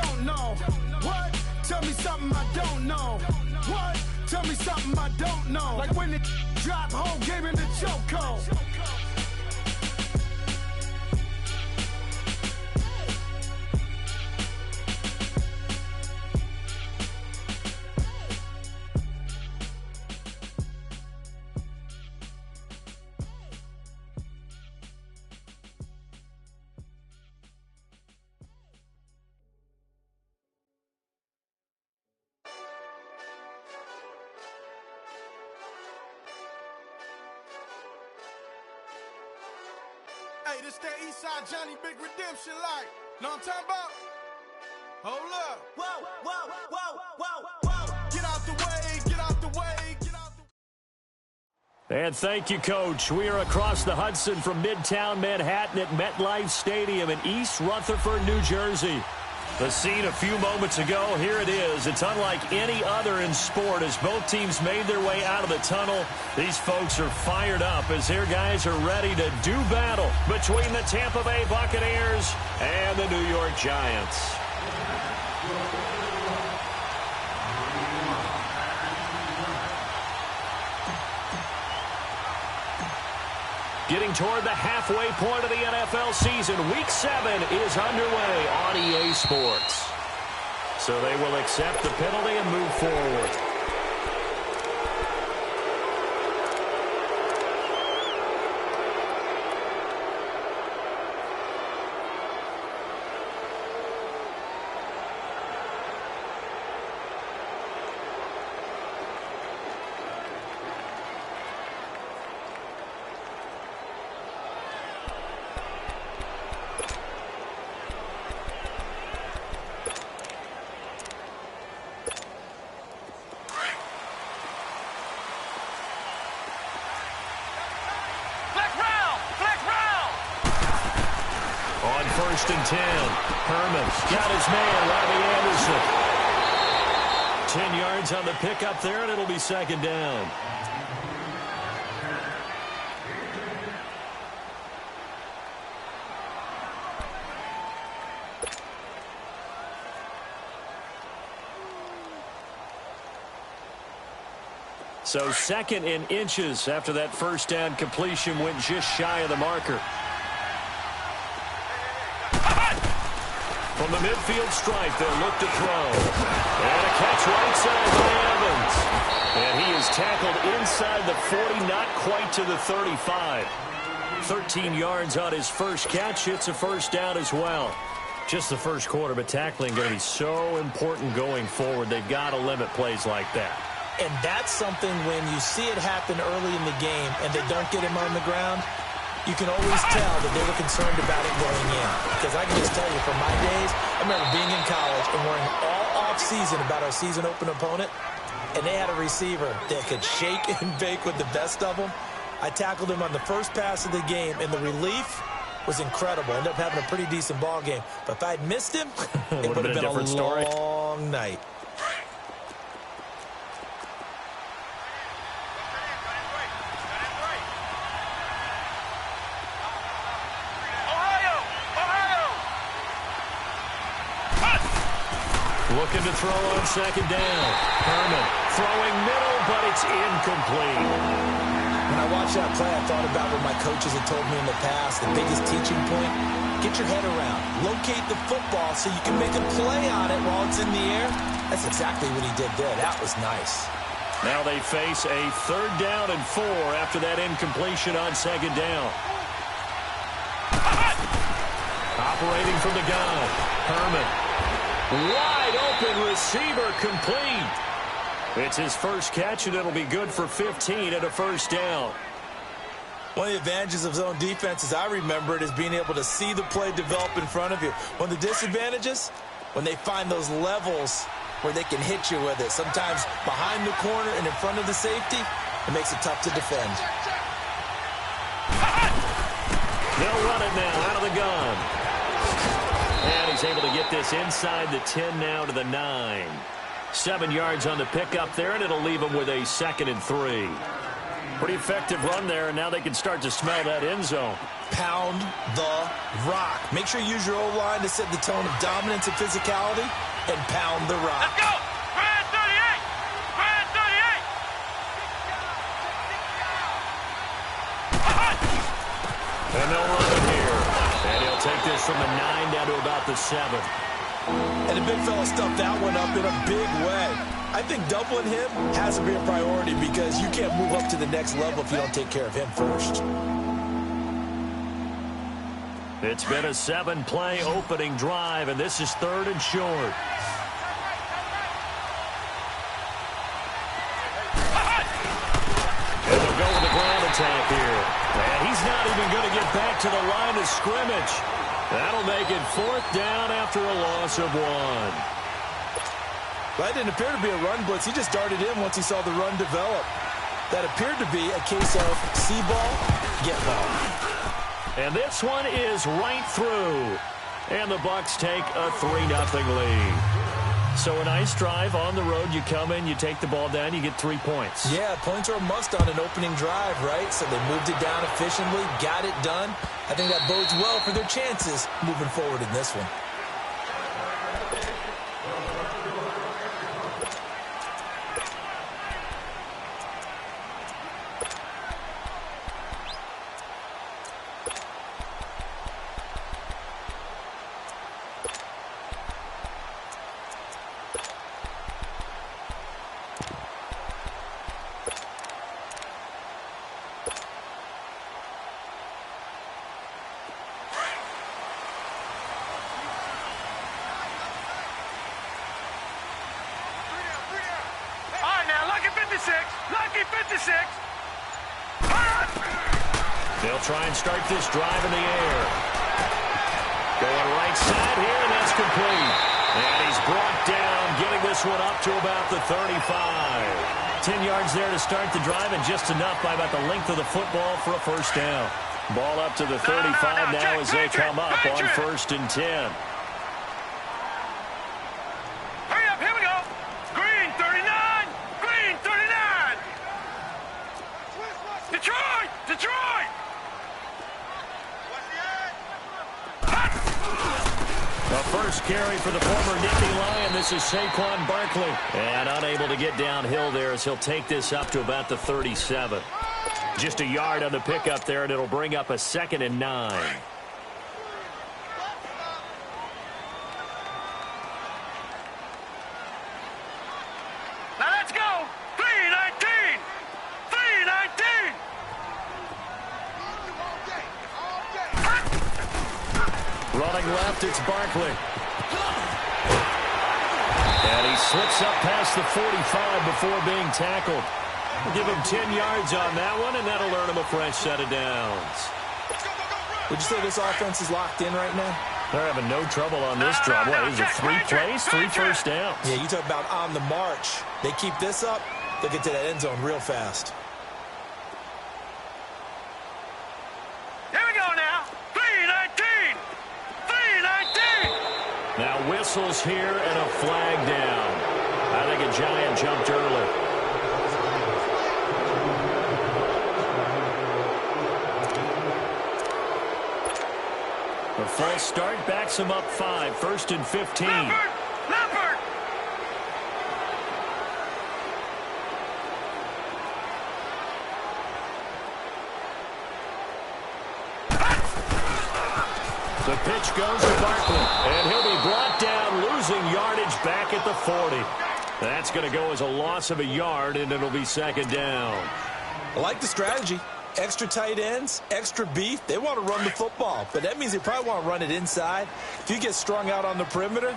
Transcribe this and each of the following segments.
don't know. What? Tell me something I don't know. What? Tell me something I don't know. Like when it drop, whole game in the chokehold. Hey, this that Eastside Johnny Big Redemption like. Know what I'm talking about? Hold up. Whoa, whoa, whoa, whoa, whoa. Get out the way, get out the way, get out the way. And thank you, Coach. We are across the Hudson from Midtown Manhattan at MetLife Stadium in East Rutherford, New Jersey. The scene a few moments ago, here it is. It's unlike any other in sport as both teams made their way out of the tunnel. These folks are fired up as their guys are ready to do battle between the Tampa Bay Buccaneers and the New York Giants. Getting toward the halfway point of the NFL season, Week 7 is underway on EA Sports. So they will accept the penalty and move forward. First and 10. Herman got his man, Robbie Anderson. 10 yards on the pickup there, and it'll be second down. So second in inches after that first down completion went just shy of the marker. From the midfield stripe, they'll look to throw. And a catch right side by Evans. And he is tackled inside the 40, not quite to the 35. 13 yards on his first catch. It's a first down as well. Just the first quarter, but tackling going to be so important going forward. They've got to limit plays like that. And that's something when you see it happen early in the game and they don't get him on the ground, you can always tell that they were concerned about it going in. Because I can just tell you from my days, I remember being in college and worrying all off-season about our season-open opponent, and they had a receiver that could shake and bake with the best of them. I tackled him on the first pass of the game, and the relief was incredible. Ended up having a pretty decent ball game. But if I'd missed him, it would have been a long night. Looking to throw on second down. Herman throwing middle, but it's incomplete. When I watched that play, I thought about what my coaches had told me in the past. The biggest teaching point, get your head around. Locate the football so you can make a play on it while it's in the air. That's exactly what he did there. That was nice. Now they face a 3rd down and 4 after that incompletion on second down. Operating from the gun, Herman. Wide open receiver complete. It's his first catch, and it'll be good for 15 and a first down. One of the advantages of zone defense, as I remember it, is being able to see the play develop in front of you. One of the disadvantages, when they find those levels where they can hit you with it, sometimes behind the corner and in front of the safety, it makes it tough to defend. They'll run it now out of the gun. And he's able to get this inside the 10 now to the 9. 7 yards on the pickup there, and it'll leave him with a 2nd and 3. Pretty effective run there, and now they can start to smell that end zone. Pound the rock. Make sure you use your O-line to set the tone of dominance and physicality, and pound the rock. Let's go! Brad 38! Brad 38! And they'll run it here. And he'll take this from the 9 down to about the 7. And the big fella stuffed that one up in a big way. I think doubling him has to be a priority because you can't move up to the next level if you don't take care of him first. It's been a 7-play opening drive, and this is 3rd and short. And they'll go with the ground attack here. And he's not even going to get back to the line of scrimmage. That'll make it 4th down after a loss of 1. That didn't appear to be a run blitz. He just darted in once he saw the run develop. That appeared to be a case of see ball, get ball. And this one is right through. And the Bucs take a 3-0 lead. So a nice drive on the road. You come in, you take the ball down, you get 3 points. Yeah, points are a must on an opening drive, right? So they moved it down efficiently, got it done. I think that bodes well for their chances moving forward in this one. Lucky 56. They'll try and start this drive in the air. Going right side here, and that's complete. And he's brought down, getting this one up to about the 35. 10 yards there to start the drive, and just enough by about the length of the football for a 1st down. Ball up to the 35 now as they come up on 1st and 10. First carry for the former Nittany Lion. This is Saquon Barkley. And unable to get downhill there as he'll take this up to about the 37. Just a yard on the pickup there, and it'll bring up a 2nd and 9. Now let's go. 3-19. 3-19. Running left, it's Barkley. And he slips up past the 45 before being tackled. Give him 10 yards on that one, and that'll earn him a fresh set of downs. Would you say this offense is locked in right now? They're having no trouble on this drive. What, is it 3 plays, 3 first downs? Yeah, you talk about on the march. They keep this up, they'll get to that end zone real fast. Here we go now. 3-19. 3-19. Now whistles here and a flag down. I think a Giant jumped early. The false start backs him up 5. 1st and 15. Leopard. The pitch goes to Barkley, and he'll be brought down, losing yardage back at the 40. That's going to go as a loss of a yard, and it'll be 2nd down. I like the strategy. Extra tight ends, extra beef. They want to run the football, but that means they probably want to run it inside. If you get strung out on the perimeter,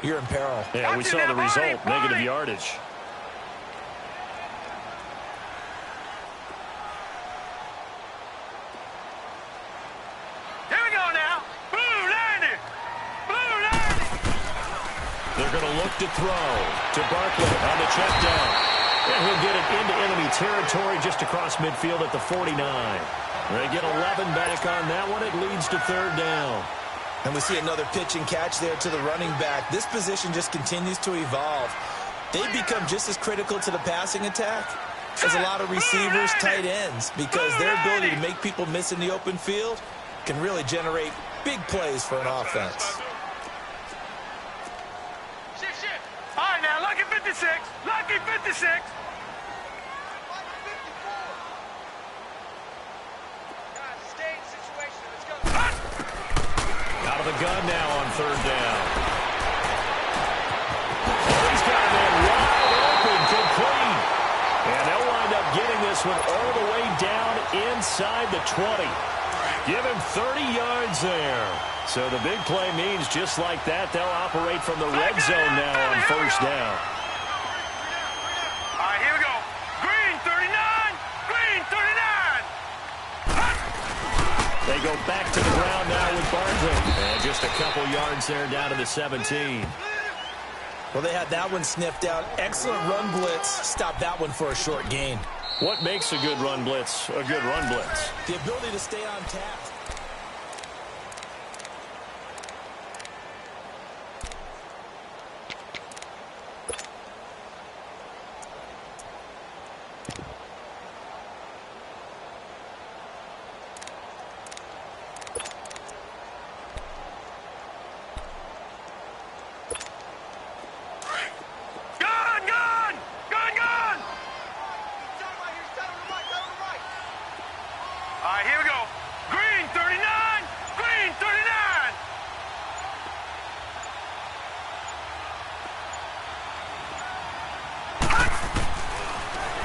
you're in peril. Yeah, we saw the result, negative yardage. Here we go now. Blue 90. Blue 90. They're going to look to throw to Barkley on the check down. And he'll get it into enemy territory just across midfield at the 49. They get 11 back on that one. It leads to 3rd down. And we see another pitch and catch there to the running back. This position just continues to evolve. They become just as critical to the passing attack as a lot of receivers, tight ends, because their ability to make people miss in the open field can really generate big plays for an offense. All right, now, lucky 56. Lucky 56. Out of the gun now on third down. Oh, he's got a man wide open, complete. And they'll wind up getting this one all the way down inside the 20. Give him 30 yards there. So the big play means just like that, they'll operate from the red zone now on first down. All right, here we go. Green 39. Green 39. They go back to the ground now with Barkley. And just a couple yards there down to the 17. Well, they had that one sniffed out. Excellent run blitz. Stopped that one for a short gain. What makes a good run blitz a good run blitz? The ability to stay on task. All right, here we go. Green 39. Green 39.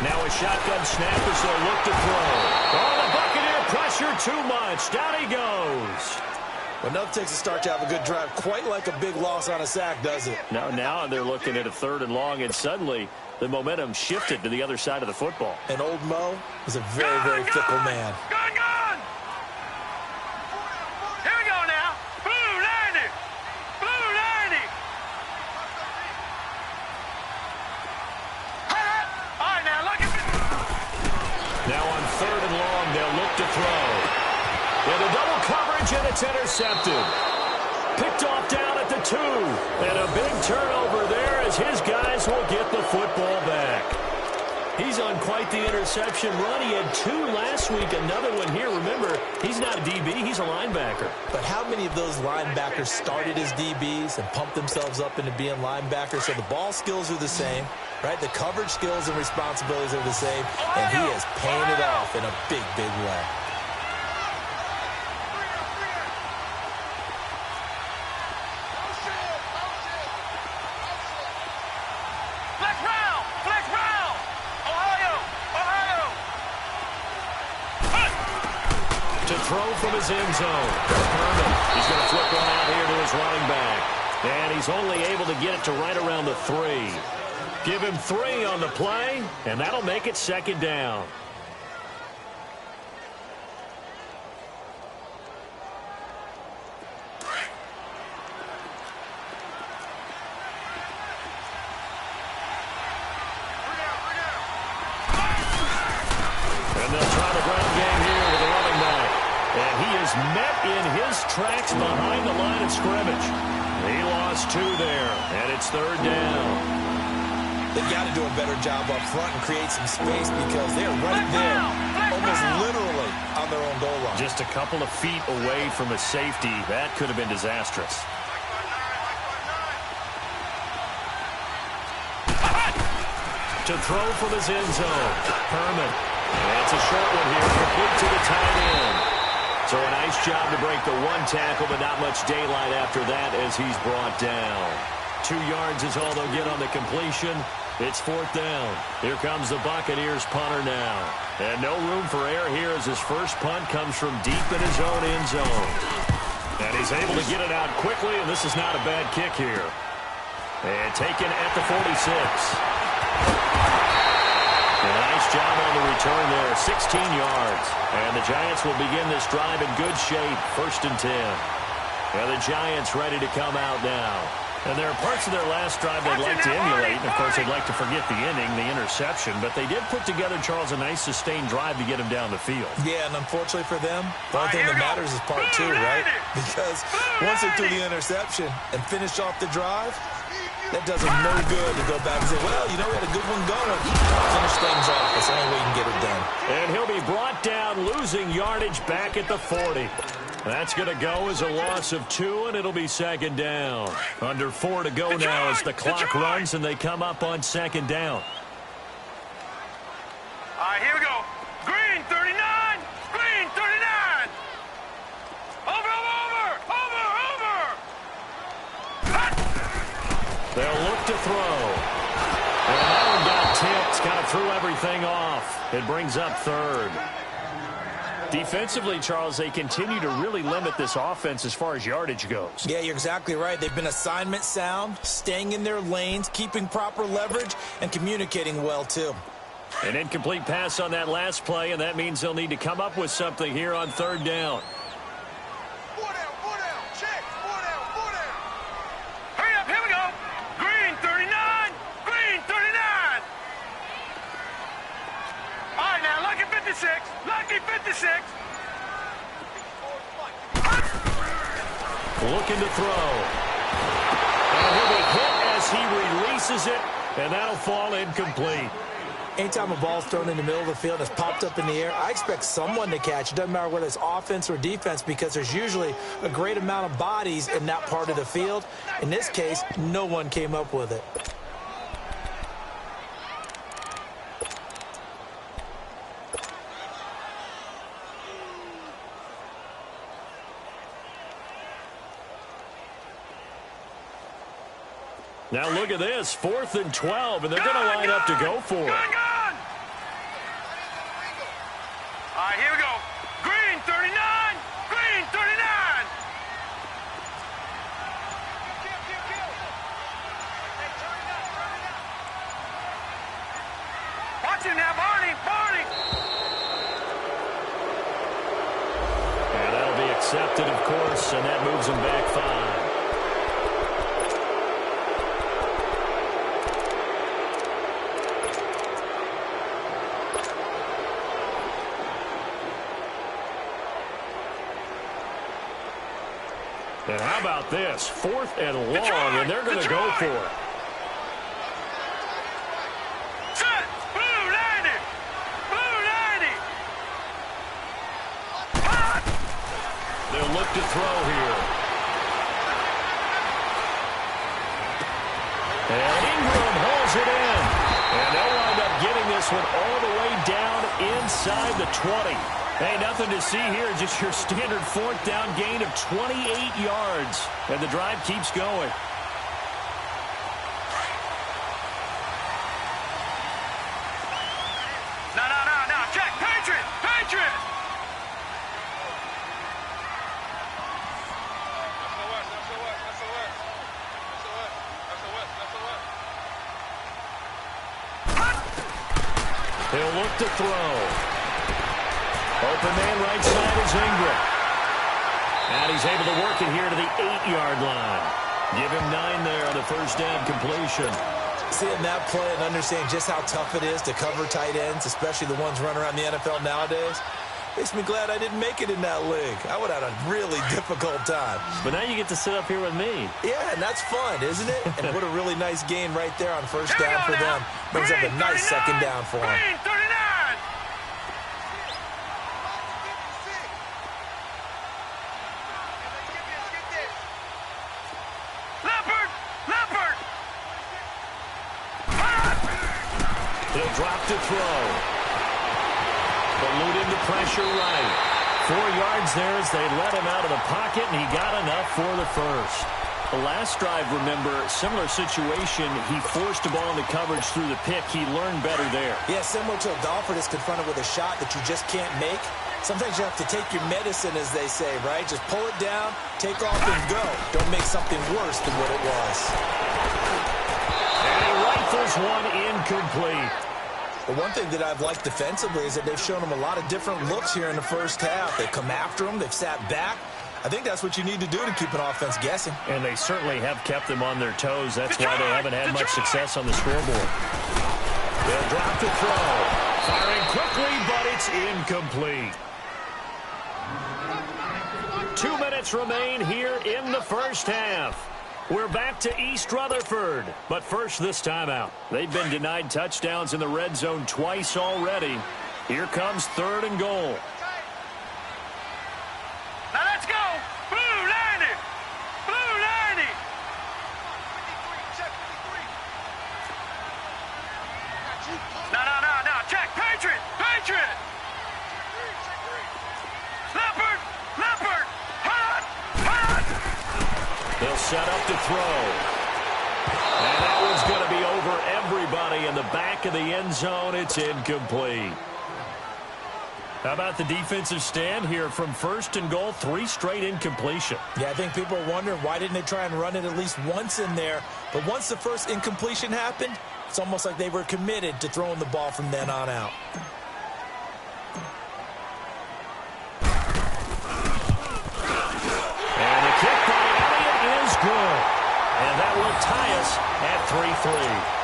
Now a shotgun snap as they'll look to throw. Oh, the Buccaneer pressure too much. Down he goes. Well, enough takes a start to have a good drive. Quite like a big loss on a sack, does it? Now they're looking at a third and long, and suddenly the momentum shifted to the other side of the football. And old Mo is a very, very fickle man. Gun, gun. Here we go now. Blue 90. Blue 90. All right, now look at this. Now on third and long, they'll look to throw. With a double coverage, and it's intercepted. Picked off down at the 2. And a big turnover there as his guys will get the football back. He's on quite the interception run. He had 2 last week, another one here. Remember, he's not a DB, he's a linebacker. But how many of those linebackers started as DBs and pumped themselves up into being linebackers? So the ball skills are the same, right? The coverage skills and responsibilities are the same. And he has paid it off in a big, big way. Throw from his end zone. Herman, he's going to flip one out here to his running back. And he's only able to get it to right around the 3. Give him 3 on the play, and that'll make it second down. And they'll try the ground game here with the running back. And he is met in his tracks behind the line of scrimmage. He lost 2 there, and it's third down. They've got to do a better job up front and create some space because they're right there, almost literally on their own goal line. Just a couple of feet away from a safety. That could have been disastrous. To throw from his end zone. Herman. And it's a short one here, complete to the tight end. So a nice job to break the 1 tackle, but not much daylight after that as he's brought down. 2 yards is all they'll get on the completion. It's fourth down. Here comes the Buccaneers punter now. And no room for error here as his first punt comes from deep in his own end zone. And he's able to get it out quickly, and this is not a bad kick here. And taken at the 46. A nice job on the return there, 16 yards. And the Giants will begin this drive in good shape, 1st and 10. And the Giants ready to come out now. And there are parts of their last drive they'd like to emulate. And, of course, they'd like to forget the ending, the interception. But they did put together, Charles, a nice sustained drive to get him down the field. Yeah, and unfortunately for them, the only thing that matters is part two, right? Because once they threw the interception and finished off the drive, that does them no good to go back and say, well, you know, we had a good one going. Finish things off. That's the only way you can get it done. And he'll be brought down, losing yardage back at the 40. That's going to go as a loss of 2, and it'll be second down. Under 4 to go now as the clock runs, and they come up on second down. All right, here we go. Green, 39. Green, 39. Over. They'll look to throw. And that one got tipped. Kind of threw everything off. It brings up third. Defensively, Charles, they continue to really limit this offense as far as yardage goes. Yeah, you're exactly right. They've been assignment sound, staying in their lanes, keeping proper leverage, and communicating well, too. An incomplete pass on that last play, and that means they'll need to come up with something here on third down. Four down. Check. Four down. Hurry up. Here we go. Green, 39. Green, 39. All right, now, lucky 56. Lucky 56. Looking to throw. And he'll be hit as he releases it, and that'll fall incomplete. Anytime a ball's thrown in the middle of the field and it's popped up in the air, I expect someone to catch. It doesn't matter whether it's offense or defense because there's usually a great amount of bodies in that part of the field. In this case, no one came up with it. Now look at this, 4th and 12, and they're going to line up to go for it. Gone. All right, here we go. Green, 39. Green, 39. Watch him now, Barney. And that'll be accepted, of course, and that moves them back 5. And how about this? 4th and long, and they're going to go for it. Set. Blue 90. They'll look to throw here. And Ingram holds it in. And they'll wind up getting this one all the way down inside the 20. Hey, nothing to see here, just your standard 4th down gain of 28 yards. And the drive keeps going. No. Check. Patriot. He'll look to throw. Open man right side is Ingram. And he's able to work it here to the 8-yard line. Give him 9 there on the first down completion. Seeing that play and understanding just how tough it is to cover tight ends, especially the ones running around the NFL nowadays, makes me glad I didn't make it in that league. I would have had a really difficult time. But now you get to sit up here with me. Yeah, and that's fun, isn't it? And what a really nice gain right there on first down for them. Brings up a nice second down for them. Green, 39. Leopard. He'll drop to throw. Eluding the pressure right. 4 yards there as they let him out of the pocket, and he got enough for the first. The last drive, remember, similar situation. He forced the ball into coverage through the pick. He learned better there. Yeah, similar to a golfer that's confronted with a shot that you just can't make. Sometimes you have to take your medicine, as they say, right? Just pull it down, take off, and go. Don't make something worse than what it was. And he rifles one incomplete. The one thing that I've liked defensively is that they've shown them a lot of different looks here in the first half. They've come after them. They've sat back. I think that's what you need to do to keep an offense guessing. And they certainly have kept them on their toes. That's why they haven't had much success on the scoreboard. They'll drop the throw. Firing quickly, but it's incomplete. 2 minutes remain here in the first half. We're back to East Rutherford. But first, this timeout. They've been denied touchdowns in the red zone twice already. Here comes 3rd and goal. Now let's go. Blue 90. Blue 90. No. Check. Patriot. Patriot. Leopard. Leopard. Hot. Hot. They'll set up to throw. And that one's going to be over everybody in the back of the end zone. It's incomplete. How about the defensive stand here from 1st and goal? 3 straight incompletion. Yeah, I think people are wondering why didn't they try and run it at least once in there. But once the first incompletion happened, it's almost like they were committed to throwing the ball from then on out. And the kick by Elliott is good. And that will tie us at 3-3.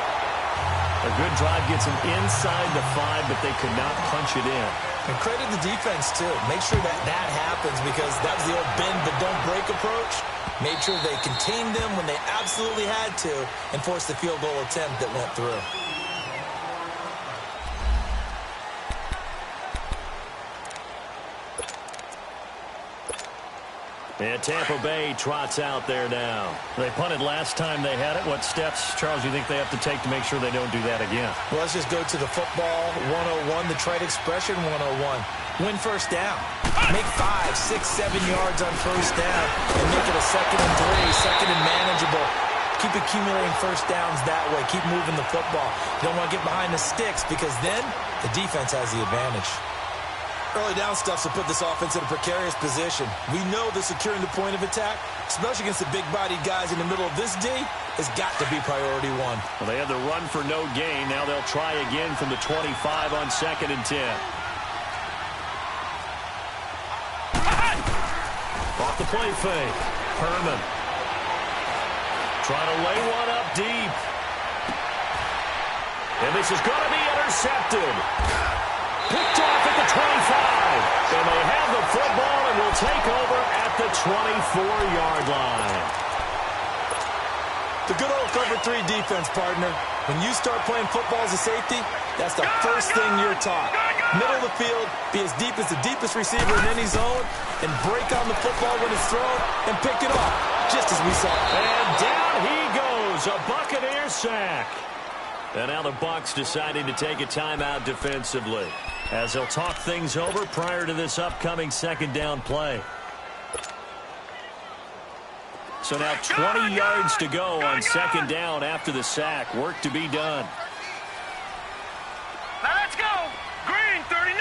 A good drive gets them inside the 5, but they could not punch it in. And credit the defense, too. Make sure that happens because that was the old bend but don't break approach. Made sure they contained them when they absolutely had to and forced the field goal attempt that went through. And Tampa Bay trots out there now. They punted last time they had it. What steps, Charles, you think they have to take to make sure they don't do that again? Well, let's just go to the football 101, the trite expression 101. Win first down. Make 5, 6, 7 yards on first down and make it a 2nd and 3, 2nd and manageable. Keep accumulating first downs that way. Keep moving the football. You don't want to get behind the sticks because then the defense has the advantage. Early down stuff to put this offense in a precarious position. We know that securing the point of attack, especially against the big-bodied guys in the middle of this D, has got to be priority 1. Well, they had the run for no gain. Now they'll try again from the 25 on 2nd and 10. Off the play fake. Herman. Trying to lay one up deep. And this is going to be intercepted. Picked off at the 25. And they have the football and will take over at the 24-yard line. The good old cover 3 defense, partner. When you start playing football as a safety, that's the first thing you're taught. Middle of the field, be as deep as the deepest receiver in any zone, and break on the football when it's thrown and pick it off, just as we saw. And down he goes, a Buccaneer sack. And now the Bucs deciding to take a timeout defensively as they'll talk things over prior to this upcoming 2nd down play. So now 20 yards to go on 2nd down after the sack. Work to be done. Now let's go. Green 39.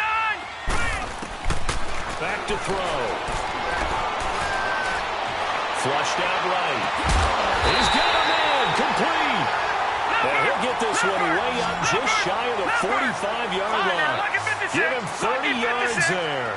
Back to throw. Flushed out right. He's got him in. Complete. And he'll get this one way up just shy of the 45-yard line. Give him 30 yards there.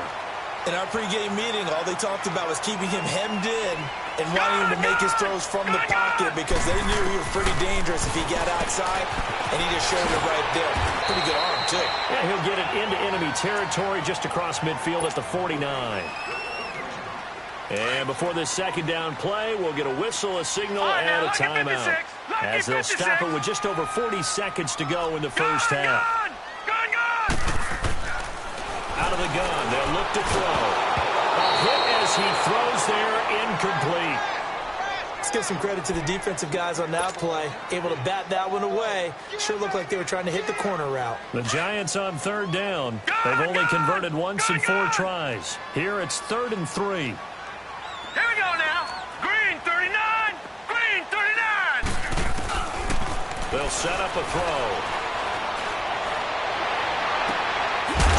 In our pregame meeting, all they talked about was keeping him hemmed in and wanting him to make his throws from the pocket because they knew he was pretty dangerous if he got outside, and he just showed it right there. Pretty good arm, too. Yeah, he'll get it into enemy territory just across midfield at the 49. And before this 2nd down play, we'll get a whistle, a signal, and a timeout. As they'll stop it with just over 40 seconds to go in the first half. Out of the gun, they'll look to throw. A hit as he throws there, incomplete. Let's give some credit to the defensive guys on that play. Able to bat that one away. Sure looked like they were trying to hit the corner route. The Giants on 3rd down. They've only converted once in 4 tries. Here it's 3rd and 3. Here we go now. Green 39. Green 39. They'll set up a throw.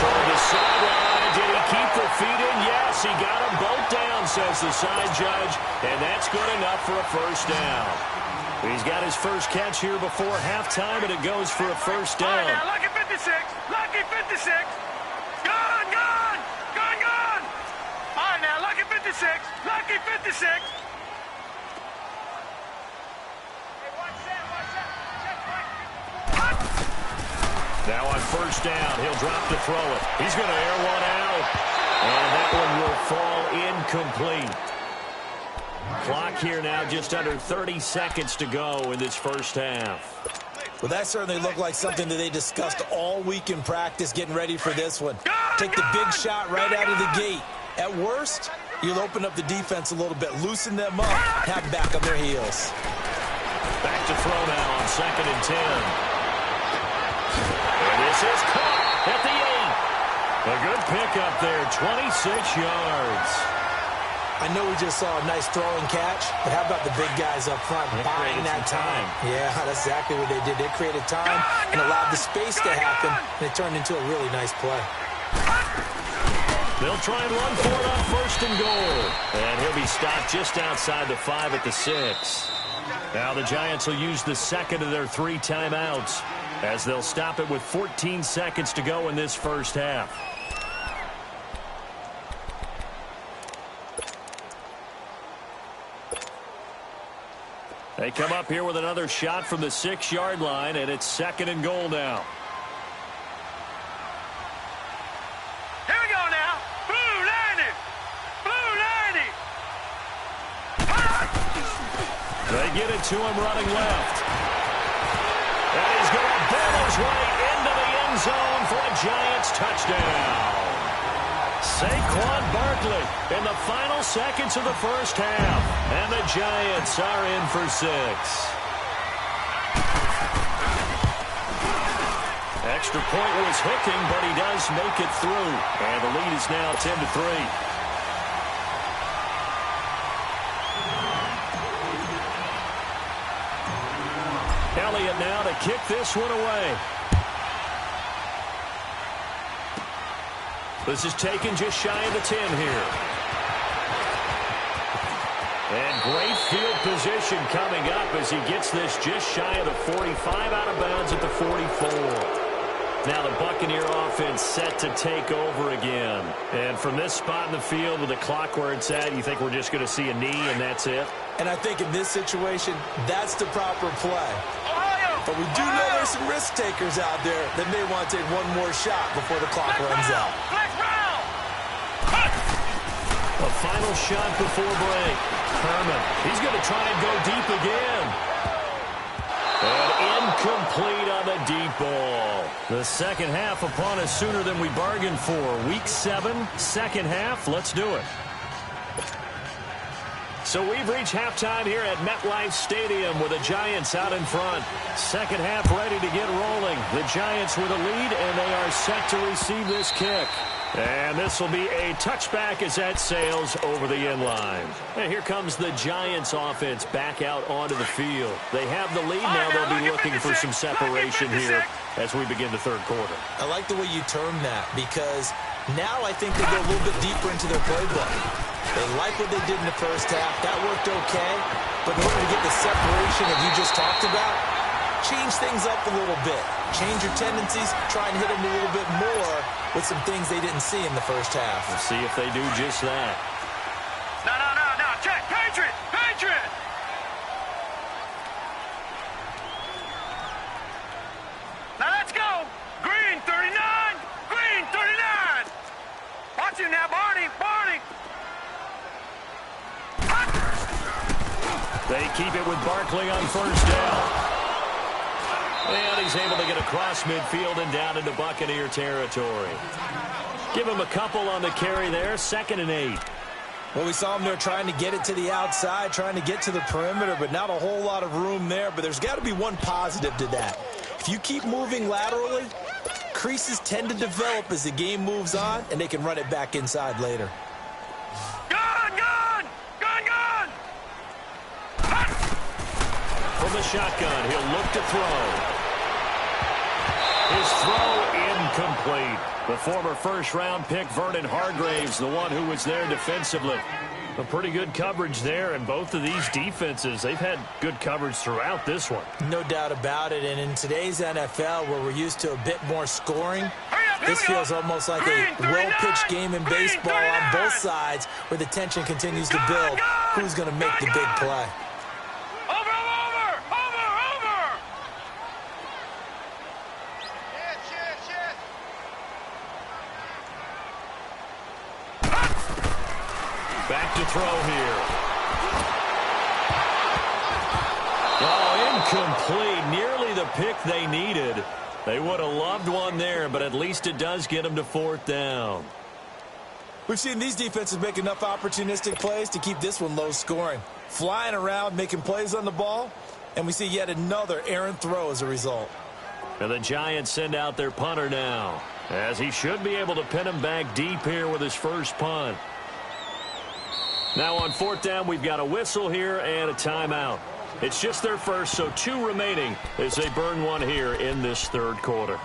Toward the sideline. Did he keep the feet in? Yes, he got them both down, says the side judge. And that's good enough for a first down. He's got his first catch here before halftime, and it goes for a first down. All right, now, lucky 56. Lucky 56. Gone, gone. Gone, gone. All right, now, lucky 56. 56. Lucky 56. Now on first down, he'll drop to throw it. He's going to air one out. And that one will fall incomplete. Clock here now just under 30 seconds to go in this first half. Well, that certainly looked like something that they discussed all week in practice getting ready for this one. Take the big shot right out of the gate. At worst, you'll open up the defense a little bit, loosen them up, have back on their heels. Back to throw now on 2nd and 10. And this is caught at the 8. A good pickup there, 26 yards. I know we just saw a nice throwing catch, but how about the big guys up front buying that time? Yeah, that's exactly what they did. They created time and allowed the space to happen, and it turned into a really nice play. They'll try and run for it on 1st and goal. And he'll be stopped just outside the 5 at the 6. Now the Giants will use the second of their 3 timeouts as they'll stop it with 14 seconds to go in this first half. They come up here with another shot from the 6-yard line, and it's 2nd and goal now. Here we go now. Blue 90. Blue 90. They get it to him running left. And he's going to ball his way into the end zone for a Giants touchdown. Saquon Barkley in the final seconds of the first half. And the Giants are in for 6. Extra point was hooking, but he does make it through. And the lead is now 10-3. Elliott now to kick this one away. This is taken just shy of the 10 here. And great field position coming up as he gets this just shy of the 45, out of bounds at the 44. Now the Buccaneer offense set to take over again. And from this spot in the field with the clock where it's at, you think we're just going to see a knee and that's it? And I think in this situation, that's the proper play. But we do know there's some risk takers out there that may want to take one more shot before the clock runs out. A final shot before break. Herman, he's going to try and go deep again. And incomplete on the deep ball. The second half upon us sooner than we bargained for. Week 7, second half. Let's do it. So we've reached halftime here at MetLife Stadium with the Giants out in front. Second half ready to get rolling. The Giants with a lead, and they are set to receive this kick. And this will be a touchback as that sails over the end line. And here comes the Giants offense back out onto the field. They have the lead now. They'll be looking for some separation here as we begin the third quarter. I like the way you term that because now I think they go a little bit deeper into their playbook. They like what they did in the first half. That worked okay. But in order to get the separation that you just talked about, change things up a little bit. Change your tendencies. Try and hit them a little bit more with some things they didn't see in the first half. We'll see if they do just that. No. Check. Patriot. Now let's go. Green 39. Green 39. Watch him now, Barney. They keep it with Barkley on first down. And he's able to get across midfield and down into Buccaneer territory. Give him a couple on the carry there. 2nd and 8. Well, we saw him there trying to get it to the outside, trying to get to the perimeter, but not a whole lot of room there. But there's got to be one positive to that. If you keep moving laterally, creases tend to develop as the game moves on, and they can run it back inside later. From the shotgun, he'll look to throw. His throw incomplete. The former first-round pick, Vernon Hargraves, the one who was there defensively. A pretty good coverage there, and both of these defenses, they've had good coverage throughout this one. No doubt about it, and in today's NFL, where we're used to a bit more scoring, This feels almost like a well-pitched game in baseball on both sides where the tension continues to build. Who's going to make the big play? Back to throw here. Oh, incomplete. Nearly the pick they needed. They would have loved one there, but at least it does get them to fourth down. We've seen these defenses make enough opportunistic plays to keep this one low scoring. Flying around, making plays on the ball, and we see yet another errant throw as a result. And the Giants send out their punter now, as he should be able to pin him back deep here with his first punt. Now on fourth down, we've got a whistle here and a timeout. It's just their first, so 2 remaining as they burn one here in this third quarter.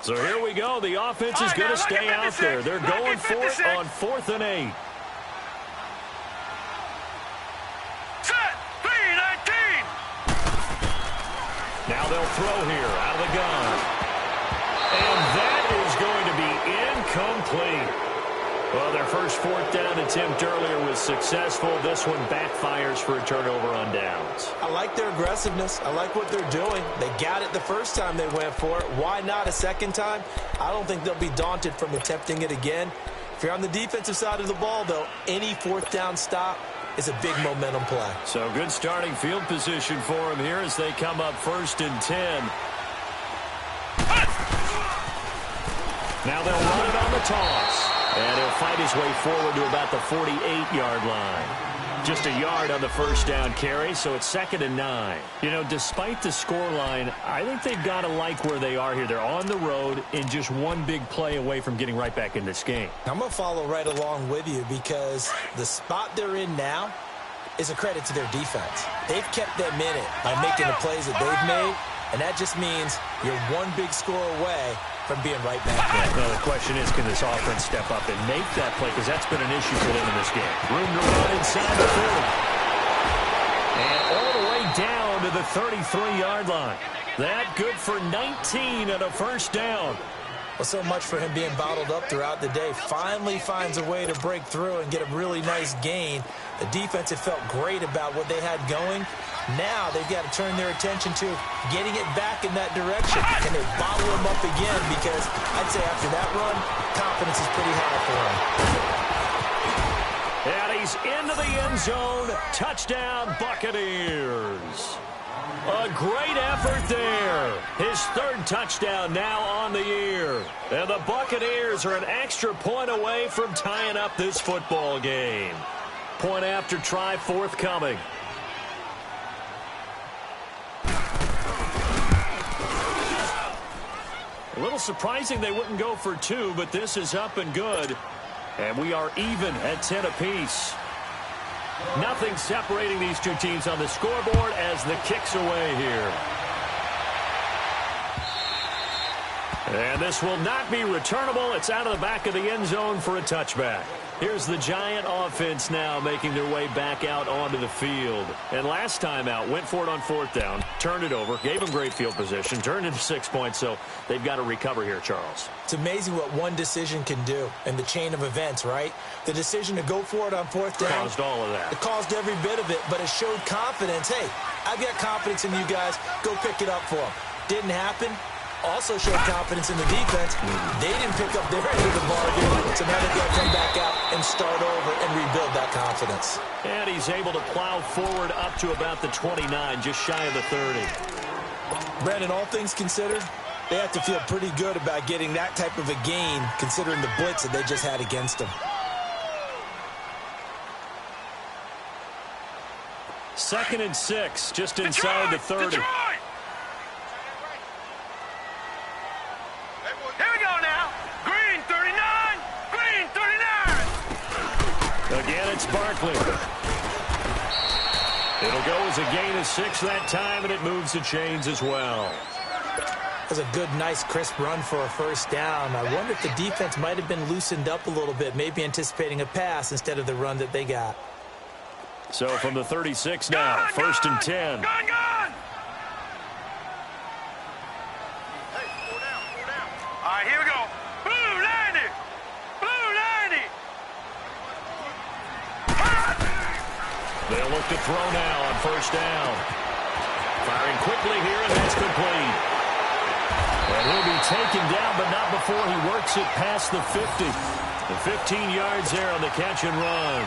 So here we go. The offense is going to stay out there. They're going for it on 4th and 8. Now they'll throw here out of the gun. And that is going to be incomplete. Well, their first 4th down attempt earlier was successful. This one backfires for a turnover on downs. I like their aggressiveness. I like what they're doing. They got it the first time they went for it. Why not a second time? I don't think they'll be daunted from attempting it again. If you're on the defensive side of the ball, though, any 4th down stop is a big momentum play. So good starting field position for him here as they come up 1st and 10. Now they'll run it on the toss. And he'll fight his way forward to about the 48-yard line. Just a yard on the first down carry, so it's 2nd and 9. You know, despite the scoreline, I think they've got to like where they are here. They're on the road and just one big play away from getting right back in this game. I'm going to follow right along with you because the spot they're in now is a credit to their defense. They've kept them in it by making the plays that they've made, and that just means you're one big score away from being right back there. Well, the question is, can this offense step up and make that play? Because that's been an issue for them in this game. Room to run inside the 40. And all the way down to the 33-yard line. That good for 19 and a first down. Well, so much for him being bottled up throughout the day. Finally finds a way to break through and get a really nice gain. The defense had felt great about what they had going. Now they've got to turn their attention to getting it back in that direction. And they bottle him up again because I'd say after that run, confidence is pretty high for him. And he's into the end zone. Touchdown, Buccaneers. A great effort there. His 3rd touchdown now on the year. And the Buccaneers are an extra point away from tying up this football game. Point after try forthcoming. A little surprising they wouldn't go for 2, but this is up and good. And we are even at 10 apiece. Nothing separating these two teams on the scoreboard as the kick's away here. And this will not be returnable. It's out of the back of the end zone for a touchback. Here's the Giant offense now making their way back out onto the field. And last time out, went for it on 4th down, turned it over, gave them great field position, turned into 6 points, so they've got to recover here, Charles. It's amazing what one decision can do in the chain of events, right? The decision to go for it on 4th down. Caused all of that. It caused every bit of it, but it showed confidence. Hey, I've got confidence in you guys. Go pick it up for them. Didn't happen. Also showed confidence in the defense. They didn't pick up their end of the bargain, so now they've got to come back out and start over and rebuild that confidence. And he's able to plow forward up to about the 29, just shy of the 30. Brandon, all things considered, they have to feel pretty good about getting that type of a gain, considering the blitz that they just had against them. 2nd and 6, just inside the 30. Detroit! Here we go now. Green 39. Green 39. Again, it's Barkley. It'll go as a gain of 6 that time, and it moves the chains as well. was a good, nice, crisp run for a first down. I wonder if the defense might have been loosened up a little bit, maybe anticipating a pass instead of the run that they got. So from the 36 now, first and 10. Gone! Hey, four down. All right, here we go. Blue 90! They'll look to throw now on first down. Firing quickly here, and that's complete. And he'll be taken down, but not before he works it past the 50. The 15 yards there on the catch and run.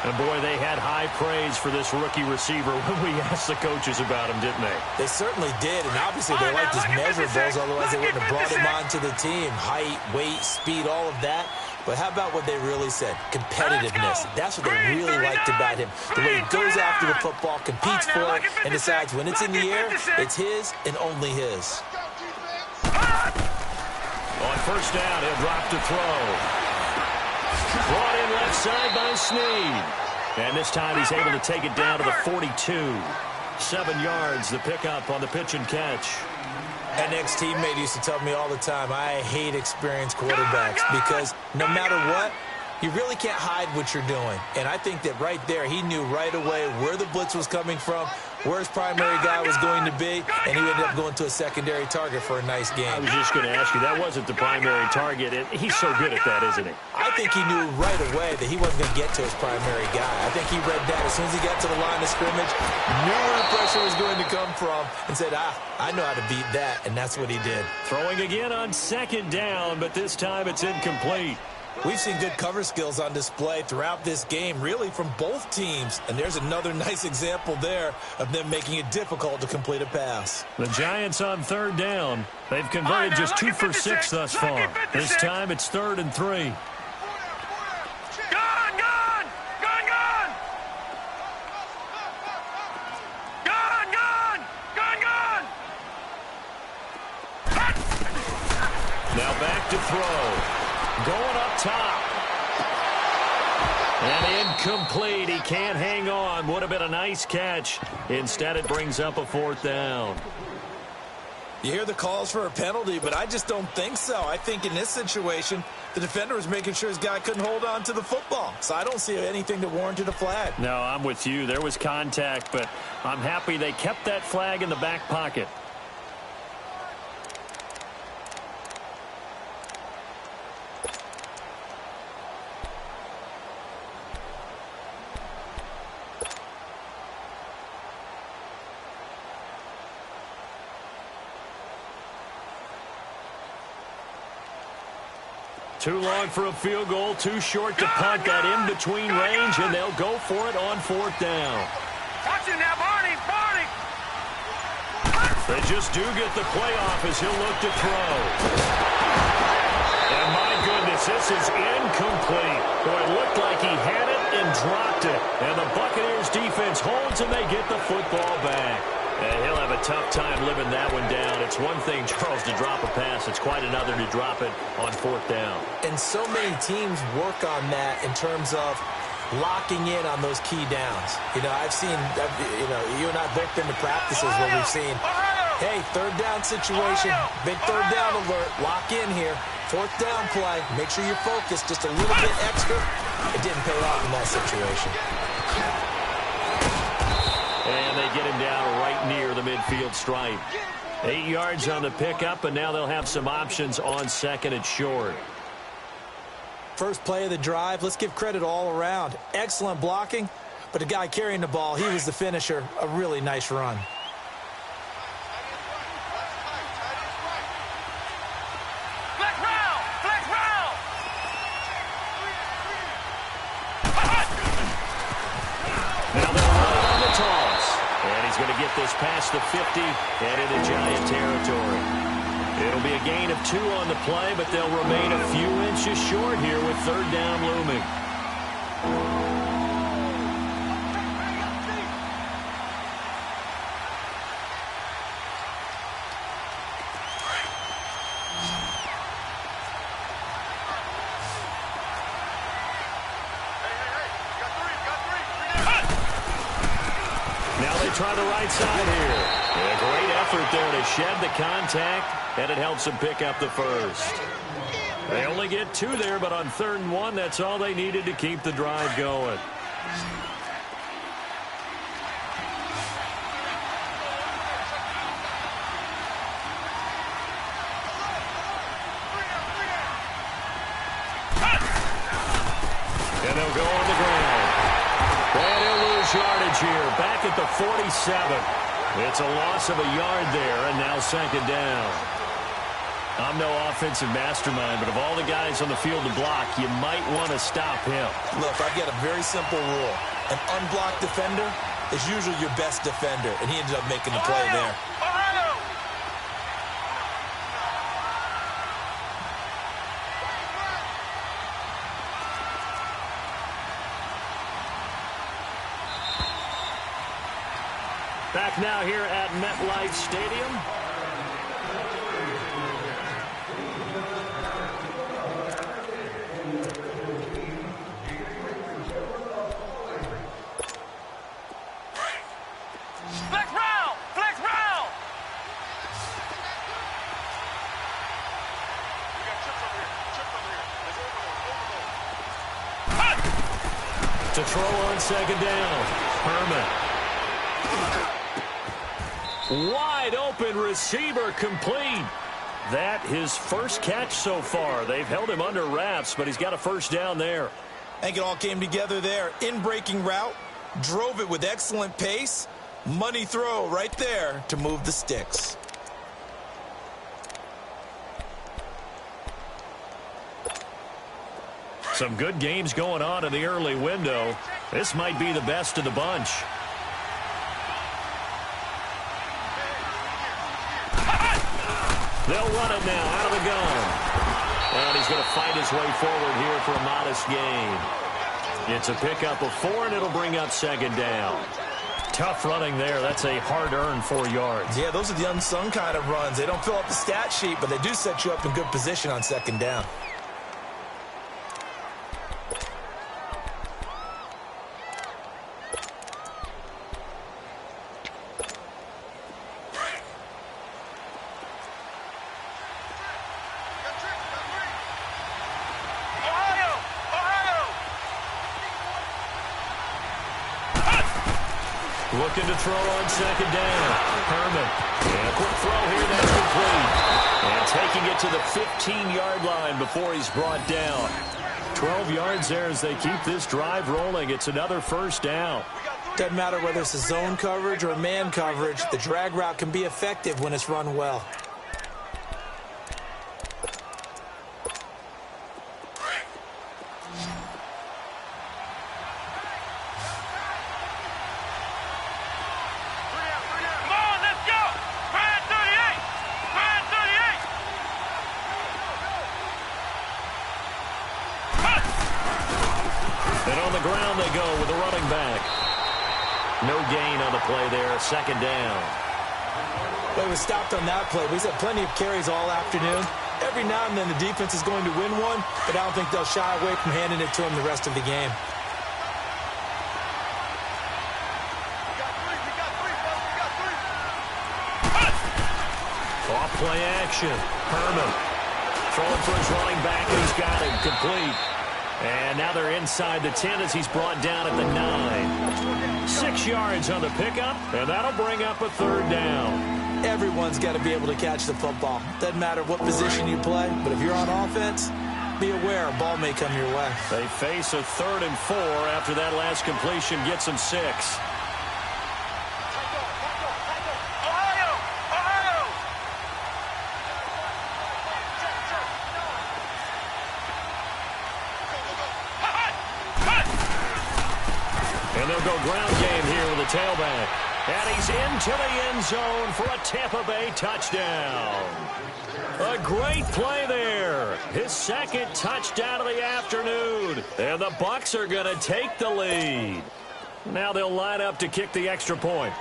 And, boy, they had high praise for this rookie receiver when we asked the coaches about him, didn't they? They certainly did, and obviously they liked his measurables, otherwise they wouldn't have brought him onto the team. Height, weight, speed, all of that. But how about what they really said? Competitiveness. That's what they really liked about him. The way he goes after the football, competes for it, and decides when it's in the air, it's his and only his. On first down, he'll drop to throw. Brought in left side by Snead. And this time he's able to take it down to the 42. 7 yards, the pickup on the pitch and catch. An ex-teammate used to tell me all the time, I hate experienced quarterbacks because no matter what, you really can't hide what you're doing. And I think that right there, he knew right away where the blitz was coming from, where his primary guy was going to be, and he ended up going to a secondary target for a nice game. I was just going to ask you, that wasn't the primary target. He's so good at that, isn't he? I think he knew right away that he wasn't going to get to his primary guy. I think he read that as soon as he got to the line of scrimmage, knew where the pressure was going to come from, and said, I know how to beat that, and that's what he did. Throwing again on second down, but this time it's incomplete. We've seen good cover skills on display throughout this game, really from both teams. And there's another nice example there of them making it difficult to complete a pass. The Giants on third down. They've converted just 2 for 6 thus far. This time it's 3rd and 3. Now back to throw. Going up top. And incomplete. He can't hang on. Would have been a nice catch. Instead, it brings up a 4th down. You hear the calls for a penalty, but I just don't think so. I think in this situation, the defender was making sure his guy couldn't hold on to the football. So I don't see anything that warranted a flag. No, I'm with you. There was contact, but I'm happy they kept that flag in the back pocket. Too long for a field goal, too short to punt that in-between range, and they'll go for it on 4th down. Watch it now, Barney! They just do get the play off as he'll look to throw. And my goodness, this is incomplete. Boy, it looked like he had it and dropped it. And the Buccaneers defense holds and they get the football back. And he'll have a tough time living that one down. It's one thing, Charles, to drop a pass. It's quite another to drop it on 4th down. And so many teams work on that in terms of locking in on those key downs. You know, I've seen, you and I have both been to practices where we've seen, hey, 3rd down situation, big 3rd down alert, lock in here. 4th down play, make sure you're focused just a little bit extra. It didn't pay off in that situation. And they get him down right near the midfield stripe. 8 yards on the pickup, and now they'll have some options on 2nd and short. First play of the drive, let's give credit all around. Excellent blocking, but the guy carrying the ball, he was the finisher. A really nice run. This past the 50 and into Giant territory. It'll be a gain of 2 on the play, but they'll remain a few inches short here with 3rd down looming. Try the right side here. A great effort there to shed the contact, and it helps them pick up the first. They only get 2 there, but on 3rd and 1, that's all they needed to keep the drive going. And they'll go on the ground. And he'll lose yardage here, back at the 47. It's a loss of a yard there, and now 2nd down. I'm no offensive mastermind, but of all the guys on the field to block, you might want to stop him. Look, I've got a very simple rule. An unblocked defender is usually your best defender, and he ended up making the play there. Back now here at MetLife Stadium. Flex round! To throw on 2nd down. Herman. Wide open receiver complete. That his first catch so far. They've held him under wraps, but he's got a 1st down there. I think it all came together there. In-breaking route, drove it with excellent pace. Money throw right there to move the sticks. Some good games going on in the early window. This might be the best of the bunch. They'll run it now out of the gun. And he's going to fight his way forward here for a modest gain. It's a pickup of 4, and it'll bring up 2nd down. Tough running there. That's a hard-earned 4 yards. Yeah, those are the unsung kind of runs. They don't fill up the stat sheet, but they do set you up in good position on 2nd down. Looking to throw on 2nd down. Herman. And a quick throw here. That's complete. And taking it to the 15-yard line before he's brought down. 12 yards there as they keep this drive rolling. It's another 1st down. Doesn't matter whether it's a zone coverage or a man coverage. The drag route can be effective when it's run well. No gain on the play there, 2nd down. Well, he was stopped on that play. He's had plenty of carries all afternoon. Every now and then the defense is going to win one, but I don't think they'll shy away from handing it to him the rest of the game. Off play action. Herman throwing for his running back, and he's got him complete. And now they're inside the 10 as he's brought down at the 9. 6 yards on the pickup, and that'll bring up a 3rd down. Everyone's got to be able to catch the football. Doesn't matter what position you play, but if you're on offense, be aware a ball may come your way. They face a 3rd and 4 after that last completion gets them 6. And they'll go ground game here with a tailback. And he's into the end zone for a Tampa Bay touchdown. A great play there. His 2nd touchdown of the afternoon. And the Bucs are going to take the lead. Now they'll line up to kick the extra point.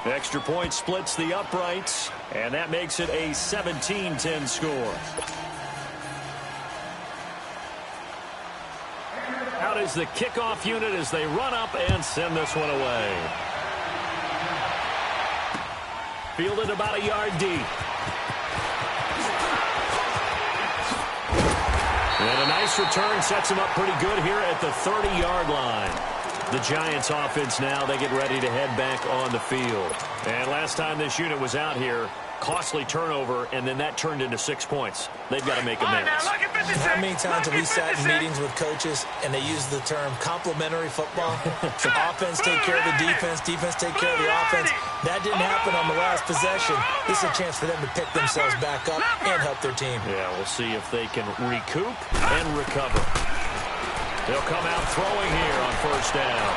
The extra point splits the uprights, and that makes it a 17-10 score. Out is the kickoff unit as they run up and send this one away. Fielded about a yard deep. And a nice return sets him up pretty good here at the 30-yard line. The Giants offense now, they get ready to head back on the field. And last time this unit was out here, costly turnover, and then that turned into 6 points. They've got to make amends. How many times have we sat in meetings with coaches and they use the term complementary football? Offense take care of the defense, defense take care of the offense. That didn't happen on the last possession. This is a chance for them to pick themselves back up and help their team. Yeah, we'll see if they can recoup and recover. They'll come out throwing here on first down.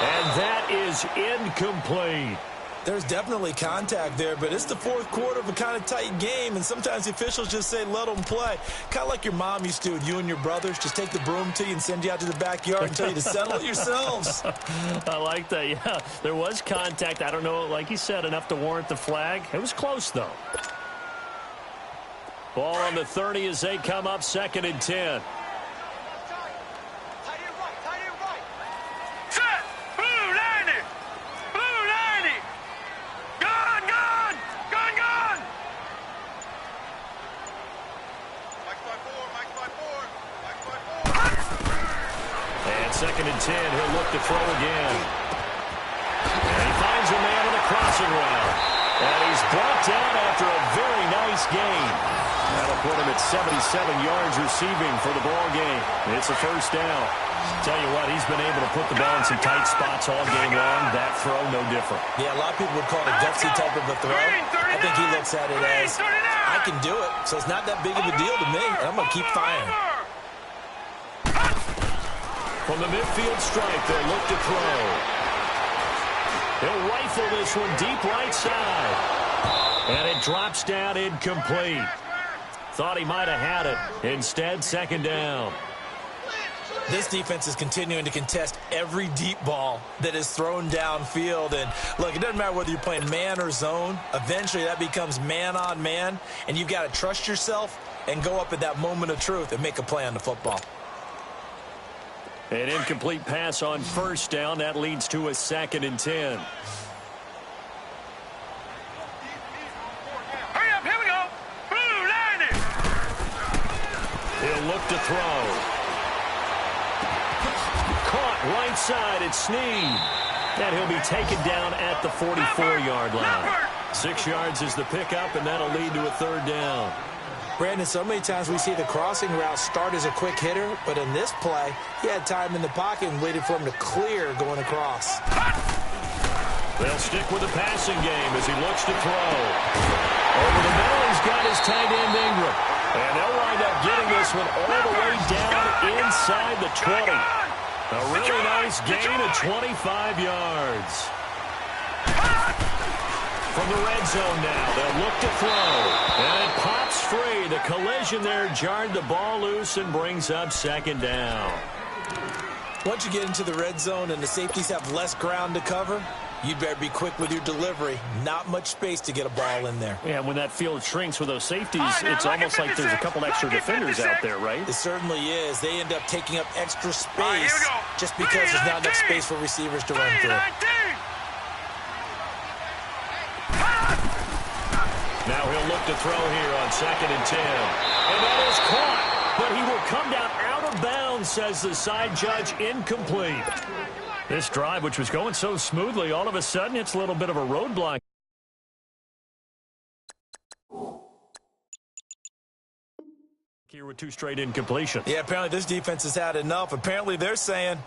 And that is incomplete. There's definitely contact there, but it's the fourth quarter of a kind of tight game, and sometimes the officials just say, let them play. Kind of like your mom used to with you and your brothers. Just take the broom to you and send you out to the backyard and tell you to settle it yourselves. I like that, yeah. There was contact. I don't know, like you said, enough to warrant the flag. It was close, though. Ball on the 30 as they come up, 2nd and 10. Second and 10, he'll look to throw again. And he finds a man on the crossing route. And he's brought down after a very nice gain. That'll put him at 77 yards receiving for the ball game. It's a first down. Tell you what, he's been able to put the ball in some tight spots all game long. That throw, no different. Yeah, a lot of people would call it a gutsy type of a throw. I think he looks at it as, I can do it, so it's not that big of a deal to me, and I'm going to keep firing. From the midfield stripe, they'll look to throw. He'll rifle this one deep right side. And it drops down incomplete. Thought he might have had it. Instead, 2nd down. This defense is continuing to contest every deep ball that is thrown downfield. And, look, it doesn't matter whether you're playing man or zone. Eventually, that becomes man-on-man. And you've got to trust yourself and go up at that moment of truth and make a play on the football. An incomplete pass on first down. That leads to a 2nd and 10. Hurry up, here we go. Blue line it. He'll look to throw. Caught right side at Snead. And he'll be taken down at the 44-yard line. 6 yards is the pickup, and that'll lead to a 3rd down. Brandon, so many times we see the crossing route start as a quick hitter, but in this play, he had time in the pocket and waited for him to clear going across. They'll stick with the passing game as he looks to throw. Over the middle, he's got his tight end Ingram. And they'll wind up getting this one all the way down inside the 20. A really nice gain of 25 yards. From the red zone now, they'll look to throw. And it pops free. The collision there jarred the ball loose and brings up 2nd down. Once you get into the red zone and the safeties have less ground to cover, you'd better be quick with your delivery. Not much space to get a ball in there. Yeah, when that field shrinks with those safeties, it's almost like there's a couple extra defenders out there, right? It certainly is. They end up taking up extra space just because there's not enough space for receivers to run through. Now he'll look to throw here on 2nd and 10. And that is caught, but he will come down out of bounds, says the side judge, incomplete. This drive, which was going so smoothly, all of a sudden it's a little bit of a roadblock. Here with 2 straight incompletions. Yeah, apparently this defense has had enough. Apparently they're saying,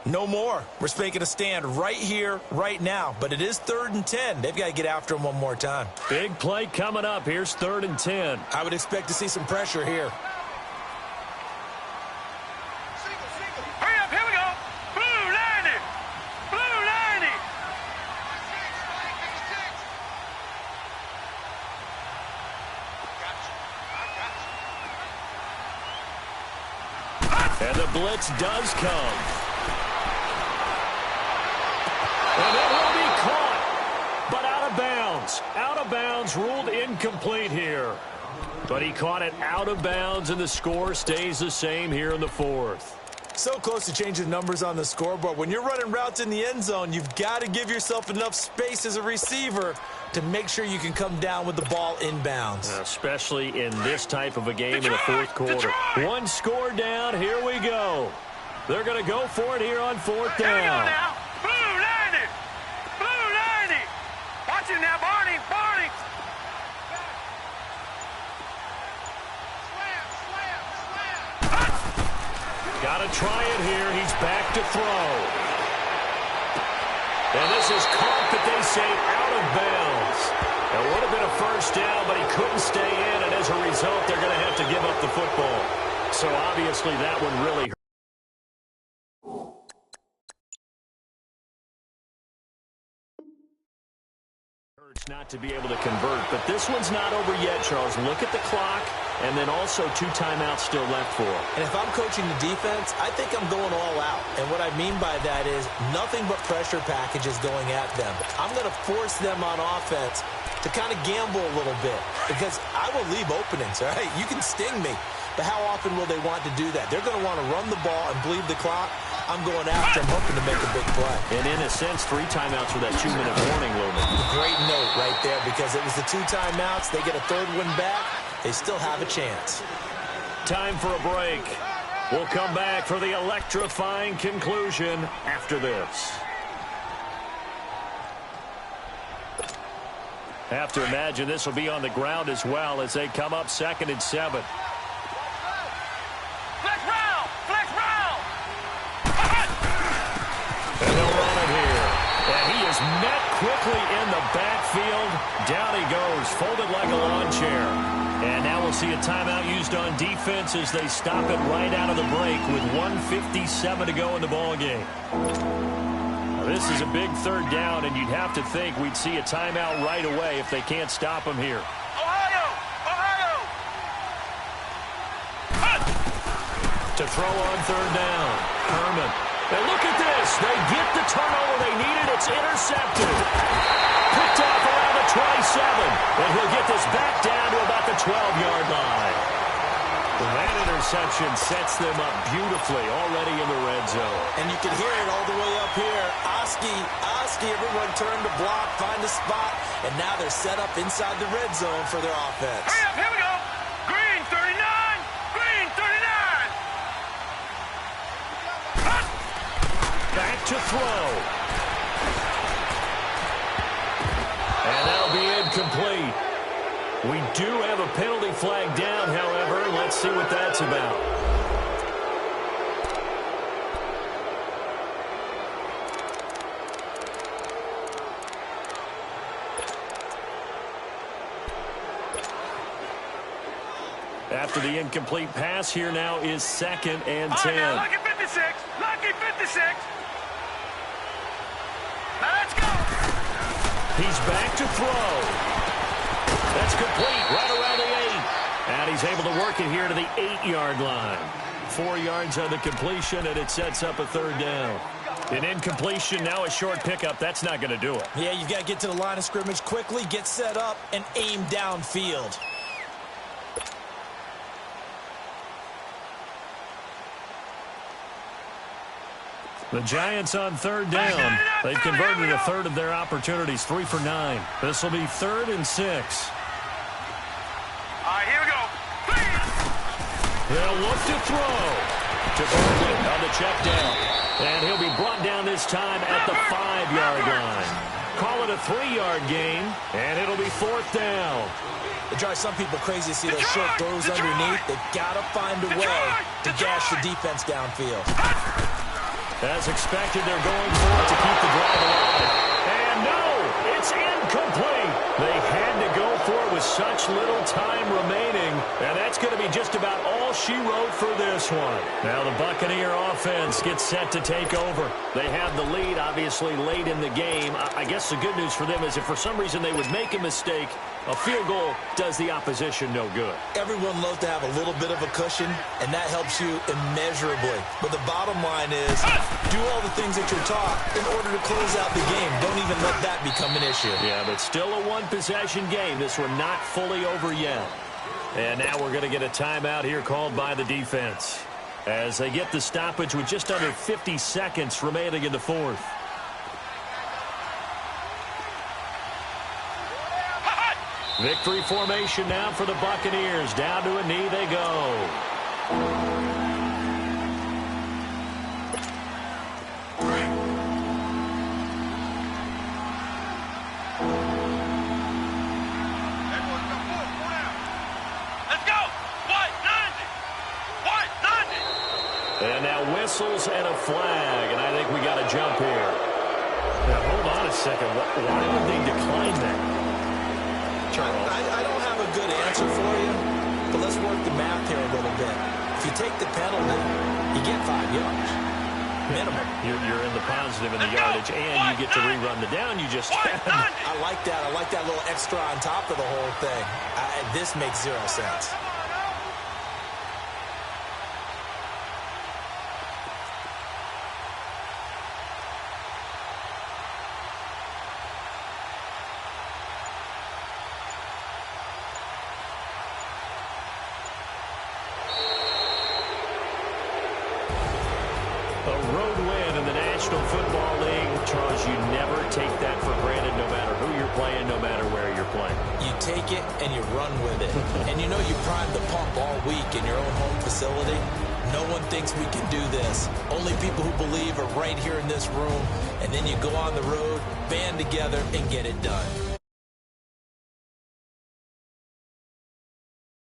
no more. We're making a stand right here, right now. But it is 3rd and 10. They've got to get after him one more time. Big play coming up. Here's 3rd and 10. I would expect to see some pressure here. Hurry up, here we go. Blue line it. Blue line it. And the blitz does come. And it will be caught, but out of bounds. Out of bounds, ruled incomplete here. But he caught it out of bounds, and the score stays the same here in the 4th. So close to changing numbers on the scoreboard. When you're running routes in the end zone, you've got to give yourself enough space as a receiver to make sure you can come down with the ball inbounds. Especially in this type of a game in the fourth quarter. One score down. Here we go. They're going to go for it here on fourth down. Here we go now. Blue 90. Blue 90. Watch it now, Barney. Barney. Got to try it here. He's back to throw. And this is caught, but they say out of bounds. It would have been a first down, but he couldn't stay in, and as a result, they're going to have to give up the football. So obviously that one really hurt. Not to be able to convert, but this one's not over yet, Charles. Look at the clock, and then also 2 timeouts still left for him. And if I'm coaching the defense, I think I'm going all out. And what I mean by that is nothing but pressure packages going at them. I'm going to force them on offense to kind of gamble a little bit because I will leave openings, all right? You can sting me, but how often will they want to do that? They're going to want to run the ball and bleed the clock. I'm going after them, hoping to make a big play. And in a sense, 3 timeouts with that 2-minute warning looming. Great note right there because it was the 2 timeouts. They get a third one back. They still have a chance. Time for a break. We'll come back for the electrifying conclusion after this. Have to imagine this will be on the ground as well as they come up 2nd and 7. And they'll run it here. And he is met quickly in the backfield. Down he goes, folded like a lawn chair. And now we'll see a timeout used on defense as they stop it right out of the break with 1:57 to go in the ballgame. This is a big 3rd down, and you'd have to think we'd see a timeout right away if they can't stop him here. Ohio! Ohio! To throw on 3rd down. Herman. And look at this. They get the turnover they needed. It's intercepted. Picked off around the 27. And he'll get this back down to about the 12-yard line. That interception sets them up beautifully already in the red zone. And you can hear it all the way up here. Oski, everyone turned to block, find a spot, and now they're set up inside the red zone for their offense. Hurry up, here we go. Green 39. Green 39. Back to throw. And that'll be incomplete. We do have a penalty flag down, however. Let's see what that's about. After the incomplete pass, here now is 2nd and 10. All right, now, lucky 56. Lucky 56. Now let's go. He's back to throw. That's complete right around the 8. And he's able to work it here to the 8-yard line. 4 yards on the completion, and it sets up a 3rd down. An incompletion, now a short pickup. That's not going to do it. Yeah, you've got to get to the line of scrimmage quickly, get set up, and aim downfield. The Giants on 3rd down. They've converted a third of their opportunities, 3 for 9. This will be 3rd and 6. All right, here we go. They'll look to throw. To Berkeley on the check down. And he'll be brought down this time at the 5-yard line. Call it a 3-yard gain, and it'll be 4th down. It drives some people crazy to see those short throws underneath. They've got to find a way to gash the defense downfield. As expected, they're going for it to keep the drive alive. And no, it's incomplete. They had to go for it with such little time remaining. And that's going to be just about all she wrote for this one. Now the Buccaneer offense gets set to take over. They have the lead, obviously, late in the game. I guess the good news for them is if for some reason they would make a mistake, a field goal does the opposition no good. Everyone loves to have a little bit of a cushion, and that helps you immeasurably. But the bottom line is, do all the things that you're taught in order to close out the game. Don't even let that become an issue. Yeah, but still a one-possession game. This one not fully over yet. And now we're going to get a timeout here called by the defense. as they get the stoppage with just under 50 seconds remaining in the fourth. Victory formation now for the Buccaneers. Down to a knee they go. And now whistles and a flag, and I think we got a jump here. Now, hold on a second. Why would they decline that? Charles? I don't have a good answer for you, but let's work the math here a little bit. If you take the penalty, you get 5 yards. Minimum. You're in the positive in the yardage, and you get to rerun the down you just had. I like that. I like that little extra on top of the whole thing. This makes 0 sense. Football League, Charles, you never take that for granted no matter who you're playing, no matter where you're playing. You take it and you run with it. And you know you primed the pump all week in your own home facility. No one thinks we can do this. Only people who believe are right here in this room. And then you go on the road, band together, and get it done.